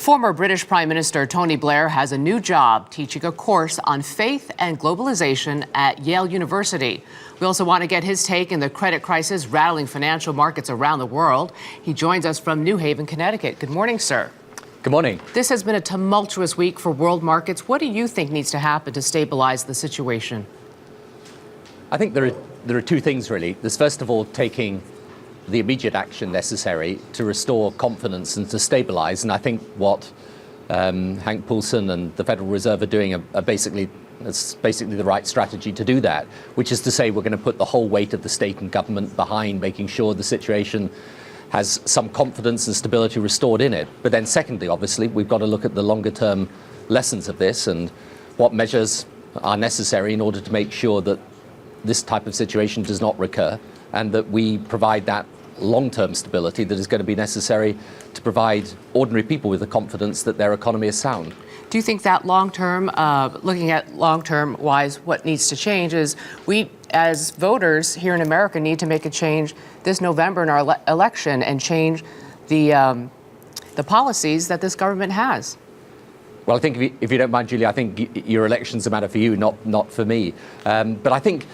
Former British Prime Minister Tony Blair has a new job teaching a course on faith and globalization at Yale University. We also want to get his take in the credit crisis rattling financial markets around the world. He joins us from New Haven, Connecticut. Good morning, sir. Good morning. This has been a tumultuous week for world markets. What do you think needs to happen to stabilize the situation? I think there are two things, really. There's, first of all, taking the immediate action necessary to restore confidence and to stabilize. And I think what Hank Paulson and the Federal Reserve are doing are basically the right strategy to do that, which is to say we're going to put the whole weight of the state and government behind making sure the situation has some confidence and stability restored in it. But then secondly, obviously, we've got to look at the longer term lessons of this and what measures are necessary in order to make sure that this type of situation does not recur and that we provide that long-term stability that is going to be necessary to provide ordinary people with the confidence that their economy is sound. Do you think that long-term, looking at long-term wise, what needs to change is we, as voters here in America, need to make a change this November in our election and change the policies that this government has? Well, I think if you don't mind, Julie, I think your election's a matter for you, not for me. But I think,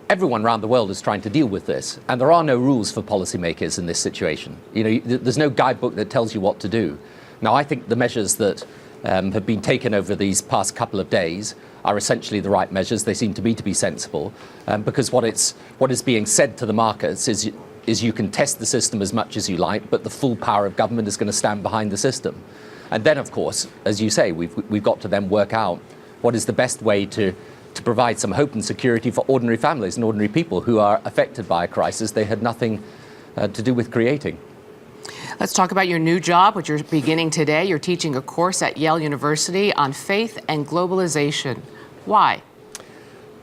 everyone around the world is trying to deal with this, and there are no rules for policymakers in this situation. There's no guidebook that tells you what to do. Now, I think the measures that have been taken over these past couple of days are essentially the right measures. They seem to me to be sensible, because what is being said to the markets is you can test the system as much as you like, but the full power of government is going to stand behind the system. And then, of course, as you say, we've got to then work out what is the best way to provide some hope and security for ordinary families and ordinary people who are affected by a crisis they had nothing to do with creating. Let's talk about your new job, which you're beginning today. You're teaching a course at Yale University on faith and globalization. Why?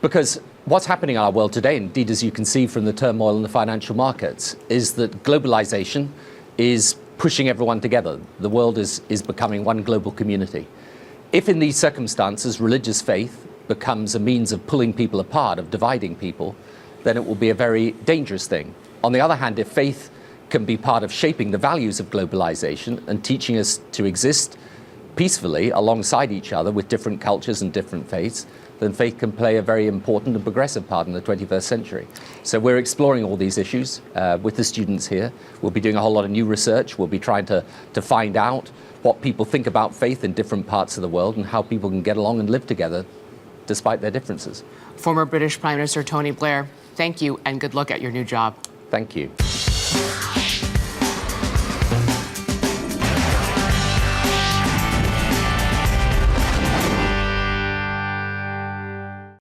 Because what's happening in our world today, indeed, as you can see from the turmoil in the financial markets, is that globalization is pushing everyone together. The world is becoming one global community. If in these circumstances religious faith becomes a means of pulling people apart, of dividing people, then it will be a very dangerous thing. On the other hand, if faith can be part of shaping the values of globalization and teaching us to exist peacefully alongside each other with different cultures and different faiths, then faith can play a very important and progressive part in the 21st century. So we're exploring all these issues with the students here. We'll be doing a whole lot of new research. We'll be trying to find out what people think about faith in different parts of the world and how people can get along and live together despite their differences. Former British Prime Minister Tony Blair, thank you and good luck at your new job. Thank you.